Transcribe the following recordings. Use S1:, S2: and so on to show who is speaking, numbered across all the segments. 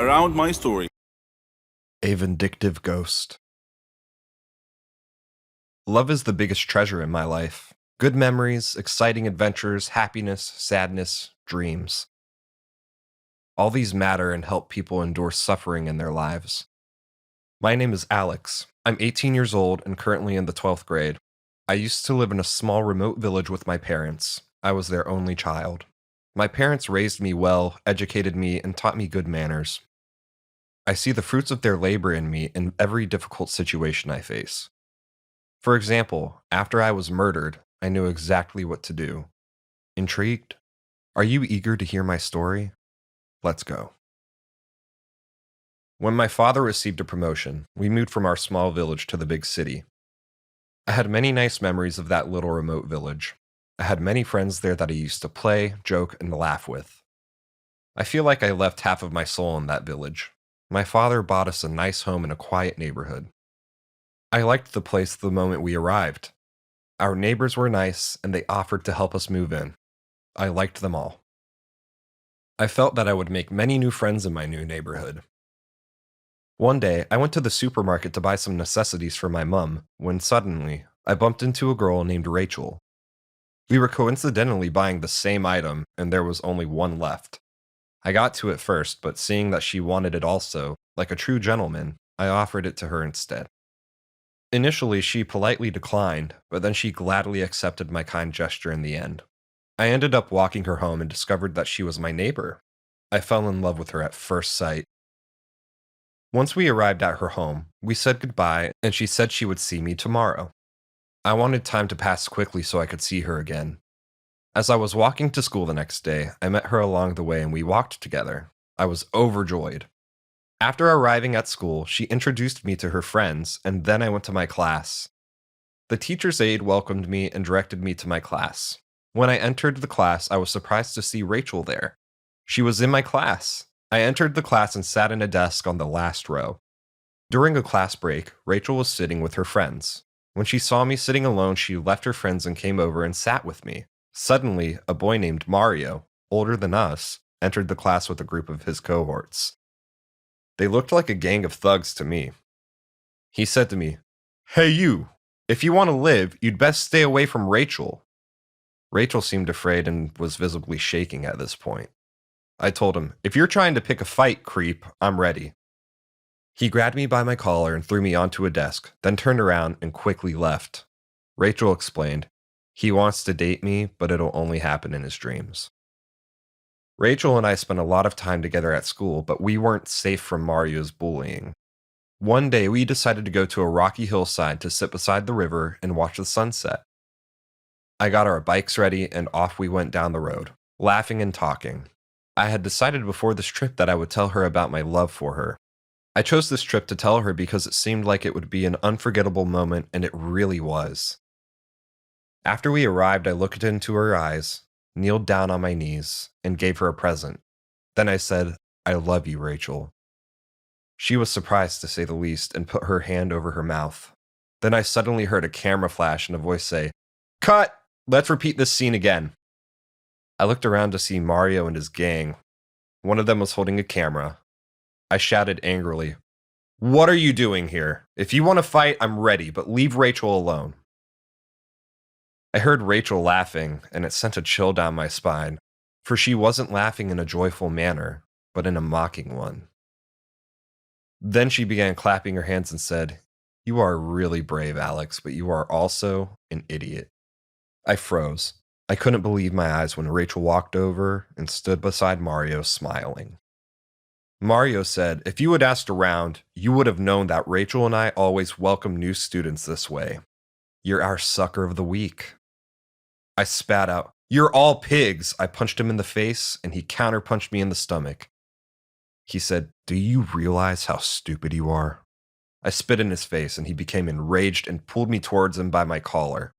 S1: around my story.
S2: A vindictive ghost. Love is the biggest treasure in my life. Good memories, exciting adventures, happiness, sadness, dreams. All these matter and help people endure suffering in their lives. My name is Alex. I'm 18 years old and currently in the 12th grade. I used to live in a small remote village with my parents. I was their only child. My parents raised me well, educated me, and taught me good manners. I see the fruits of their labor in me in every difficult situation I face. For example, after I was murdered, I knew exactly what to do. Intrigued? Are you eager to hear my story? Let's go. When my father received a promotion, we moved from our small village to the big city. I had many nice memories of that little remote village. I had many friends there that I used to play, joke, and laugh with. I feel like I left half of my soul in that village. My father bought us a nice home in a quiet neighborhood. I liked the place the moment we arrived. Our neighbors were nice, and they offered to help us move in. I liked them all. I felt that I would make many new friends in my new neighborhood. One day, I went to the supermarket to buy some necessities for my mum, when suddenly, I bumped into a girl named Rachel. We were coincidentally buying the same item, and there was only one left. I got to it first, but seeing that she wanted it also, like a true gentleman, I offered it to her instead. Initially, she politely declined, but then she gladly accepted my kind gesture in the end. I ended up walking her home and discovered that she was my neighbor. I fell in love with her at first sight. Once we arrived at her home, we said goodbye, and she said she would see me tomorrow. I wanted time to pass quickly so I could see her again. As I was walking to school the next day, I met her along the way and we walked together. I was overjoyed. After arriving at school, she introduced me to her friends, and then I went to my class. The teacher's aide welcomed me and directed me to my class. When I entered the class, I was surprised to see Rachel there. She was in my class. I entered the class and sat in a desk on the last row. During a class break, Rachel was sitting with her friends. When she saw me sitting alone, she left her friends and came over and sat with me. Suddenly, a boy named Mario, older than us, entered the class with a group of his cohorts. They looked like a gang of thugs to me. He said to me, "Hey you, if you want to live, you'd best stay away from Rachel." Rachel seemed afraid and was visibly shaking at this point. I told him, "If you're trying to pick a fight, creep, I'm ready." He grabbed me by my collar and threw me onto a desk, then turned around and quickly left. Rachel explained, "He wants to date me, but it'll only happen in his dreams." Rachel and I spent a lot of time together at school, but we weren't safe from Mario's bullying. One day, we decided to go to a rocky hillside to sit beside the river and watch the sunset. I got our bikes ready and off we went down the road, laughing and talking. I had decided before this trip that I would tell her about my love for her. I chose this trip to tell her because it seemed like it would be an unforgettable moment, and it really was. After we arrived, I looked into her eyes, kneeled down on my knees, and gave her a present. Then I said, "I love you, Rachel." She was surprised, to say the least, and put her hand over her mouth. Then I suddenly heard a camera flash and a voice say, "Cut! Let's repeat this scene again." I looked around to see Mario and his gang. One of them was holding a camera. I shouted angrily, "What are you doing here? If you want to fight, I'm ready, but leave Rachel alone." I heard Rachel laughing, and it sent a chill down my spine, for she wasn't laughing in a joyful manner, but in a mocking one. Then she began clapping her hands and said, "You are really brave, Alex, but you are also an idiot." I froze. I couldn't believe my eyes when Rachel walked over and stood beside Mario, smiling. Mario said, "If you had asked around, you would have known that Rachel and I always welcome new students this way. You're our sucker of the week." I spat out, "You're all pigs." I punched him in the face, and he counterpunched me in the stomach. He said, "Do you realize how stupid you are?" I spit in his face, and he became enraged and pulled me towards him by my collar.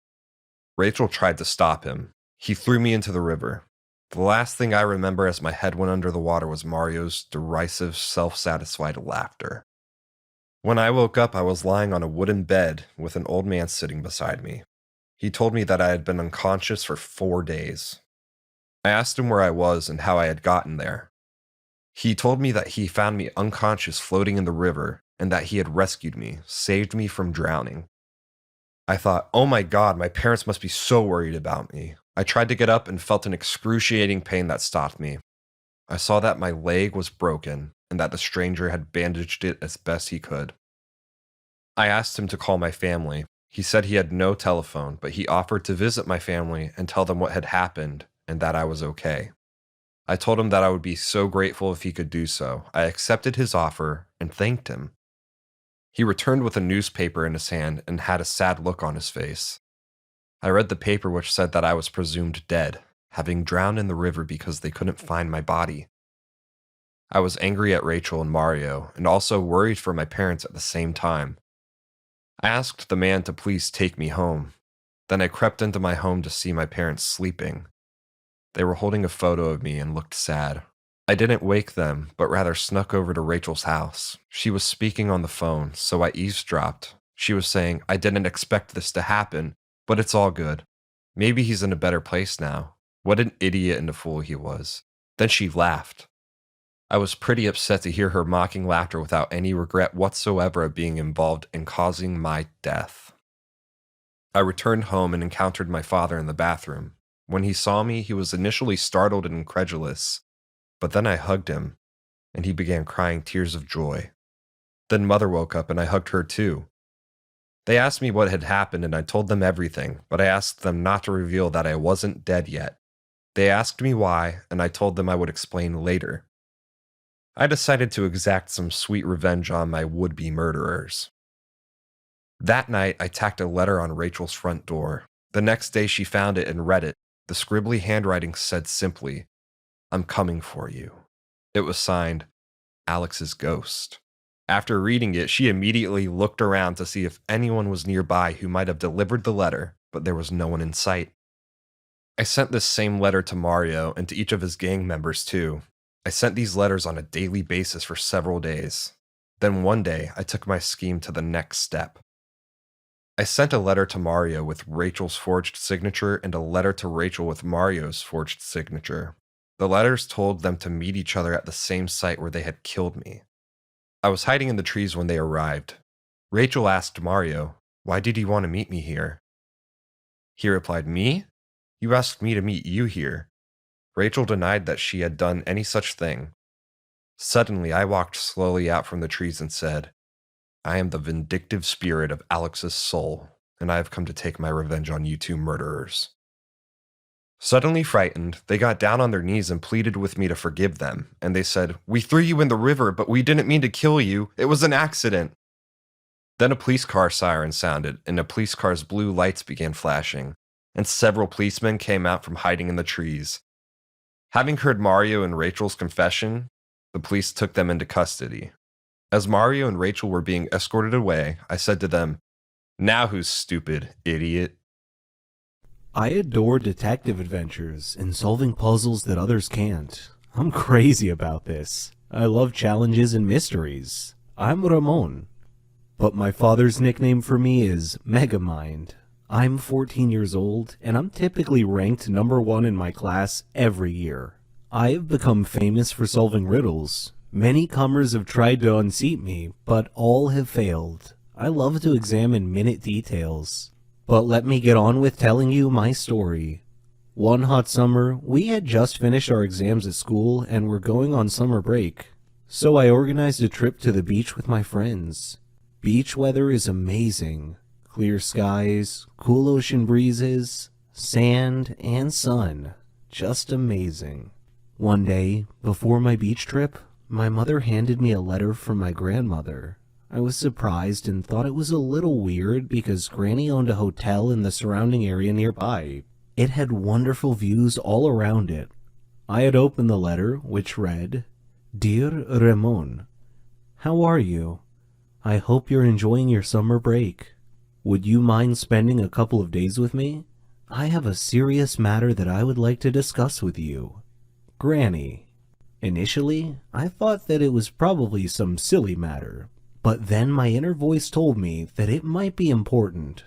S2: Rachel tried to stop him. He threw me into the river. The last thing I remember as my head went under the water was Mario's derisive, self-satisfied laughter. When I woke up, I was lying on a wooden bed with an old man sitting beside me. He told me that I had been unconscious for 4 days. I asked him where I was and how I had gotten there. He told me that he found me unconscious floating in the river and that he had rescued me, saved me from drowning. I thought, oh my God, my parents must be so worried about me. I tried to get up and felt an excruciating pain that stopped me. I saw that my leg was broken and that the stranger had bandaged it as best he could. I asked him to call my family. He said he had no telephone, but he offered to visit my family and tell them what had happened and that I was okay. I told him that I would be so grateful if he could do so. I accepted his offer and thanked him. He returned with a newspaper in his hand and had a sad look on his face. I read the paper which said that I was presumed dead, having drowned in the river because they couldn't find my body. I was angry at Rachel and Mario, and also worried for my parents at the same time. I asked the man to please take me home. Then I crept into my home to see my parents sleeping. They were holding a photo of me and looked sad. I didn't wake them, but rather snuck over to Rachel's house. She was speaking on the phone, so I eavesdropped. She was saying, I didn't expect this to happen, but it's all good. Maybe he's in a better place now. What an idiot and a fool he was. Then she laughed. I was pretty upset to hear her mocking laughter without any regret whatsoever of being involved in causing my death. I returned home and encountered my father in the bathroom. When he saw me, he was initially startled and incredulous, but then I hugged him, and he began crying tears of joy. Then Mother woke up and I hugged her too. They asked me what had happened and I told them everything, but I asked them not to reveal that I wasn't dead yet. They asked me why, and I told them I would explain later. I decided to exact some sweet revenge on my would-be murderers. That night, I tacked a letter on Rachel's front door. The next day, she found it and read it. The scribbly handwriting said simply, I'm coming for you. It was signed, Alex's Ghost. After reading it, she immediately looked around to see if anyone was nearby who might have delivered the letter, but there was no one in sight. I sent this same letter to Mario and to each of his gang members too. I sent these letters on a daily basis for several days. Then one day, I took my scheme to the next step. I sent a letter to Mario with Rachel's forged signature and a letter to Rachel with Mario's forged signature. The letters told them to meet each other at the same site where they had killed me. I was hiding in the trees when they arrived. Rachel asked Mario, why did you want to meet me here? He replied, me? You asked me to meet you here. Rachel denied that she had done any such thing. Suddenly, I walked slowly out from the trees and said, I am the vindictive spirit of Alex's soul, and I have come to take my revenge on you two murderers. Suddenly frightened, they got down on their knees and pleaded with me to forgive them, and they said, we threw you in the river, but we didn't mean to kill you. It was an accident. Then a police car siren sounded, and a police car's blue lights began flashing, and several policemen came out from hiding in the trees. Having heard Mario and Rachel's confession, the police took them into custody. As Mario and Rachel were being escorted away, I said to them, now who's stupid, idiot?
S1: I adore detective adventures and solving puzzles that others can't. I'm crazy about this. I love challenges and mysteries. I'm Ramon. But my father's nickname for me is Megamind. I'm 14 years old, and I'm typically ranked number 1 in my class every year. I have become famous for solving riddles. Many comers have tried to unseat me, but all have failed. I love to examine minute details. But let me get on with telling you my story. One hot summer, we had just finished our exams at school and were going on summer break. So I organized a trip to the beach with my friends. Beach weather is amazing. Clear skies, cool ocean breezes, sand, and sun. Just amazing. One day, before my beach trip, my mother handed me a letter from my grandmother. I was surprised and thought it was a little weird because Granny owned a hotel in the surrounding area nearby. It had wonderful views all around it. I had opened the letter, which read, Dear Ramon, how are you? I hope you're enjoying your summer break. Would you mind spending a couple of days with me? I have a serious matter that I would like to discuss with you. Granny. Initially, I thought that it was probably some silly matter, but then my inner voice told me that it might be important.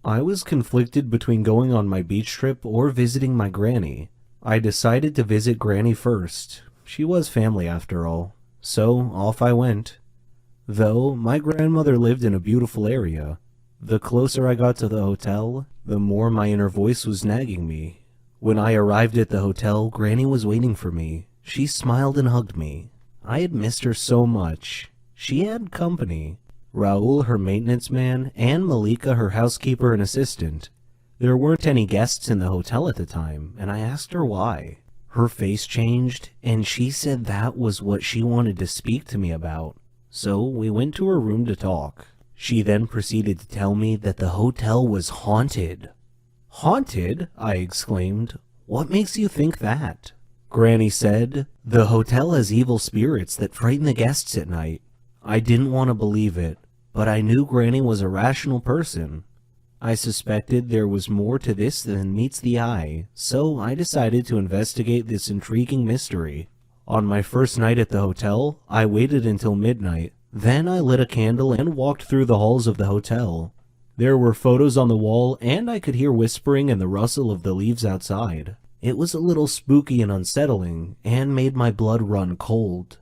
S1: I was conflicted between going on my beach trip or visiting my granny. I decided to visit Granny first. She was family after all. So off I went. Though my grandmother lived in a beautiful area, the closer I got to the hotel, the more my inner voice was nagging me. When I arrived at the hotel, Granny was waiting for me. She smiled and hugged me. I had missed her so much. She had company. Raul, her maintenance man, and Malika, her housekeeper and assistant. There weren't any guests in the hotel at the time, and I asked her why. Her face changed, and she said that was what she wanted to speak to me about. So we went to her room to talk. She then proceeded to tell me that the hotel was haunted. Haunted? I exclaimed. What makes you think that? Granny said, the hotel has evil spirits that frighten the guests at night. I didn't want to believe it, but I knew Granny was a rational person. I suspected there was more to this than meets the eye, so I decided to investigate this intriguing mystery. On my first night at the hotel, I waited until midnight. Then I lit a candle and walked through the halls of the hotel. There were photos on the wall, and I could hear whispering and the rustle of the leaves outside. It was a little spooky and unsettling, and made my blood run cold.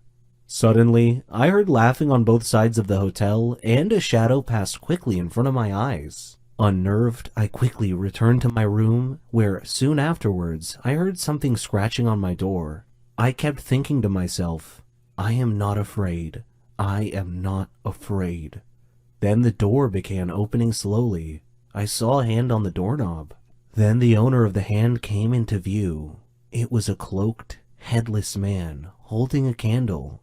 S1: Suddenly, I heard laughing on both sides of the hotel, and a shadow passed quickly in front of my eyes. Unnerved, I quickly returned to my room, where soon afterwards I heard something scratching on my door. I kept thinking to myself, I am not afraid. I am not afraid. Then the door began opening slowly. I saw a hand on the doorknob. Then the owner of the hand came into view. It was a cloaked, headless man holding a candle.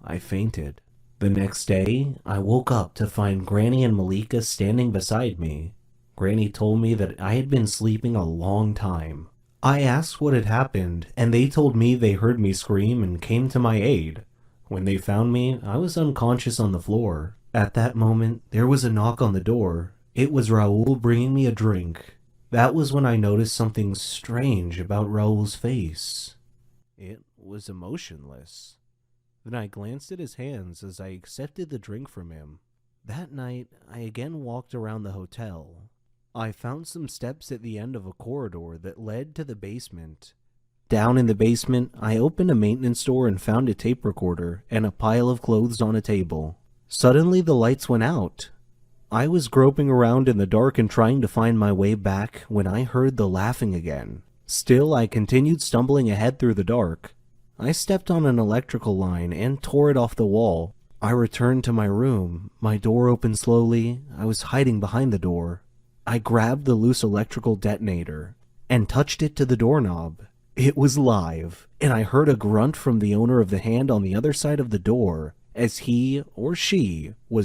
S1: I fainted. The next day, I woke up to find Granny and Malika standing beside me. Granny told me that I had been sleeping a long time. I asked what had happened, and they told me they heard me scream and came to my aid. When they found me, I was unconscious on the floor. At that moment, there was a knock on the door. It was Raul bringing me a drink. That was when I noticed something strange about Raul's face. It was emotionless. Then I glanced at his hands as I accepted the drink from him. That night, I again walked around the hotel. I found some steps at the end of a corridor that led to the basement. Down in the basement, I opened a maintenance door and found a tape recorder and a pile of clothes on a table. Suddenly, the lights went out. I was groping around in the dark and trying to find my way back when I heard the laughing again. Still, I continued stumbling ahead through the dark. I stepped on an electrical line and tore it off the wall. I returned to my room. My door opened slowly. I was hiding behind the door. I grabbed the loose electrical detonator and touched it to the doorknob. It was live, and I heard a grunt from the owner of the hand on the other side of the door as he or she was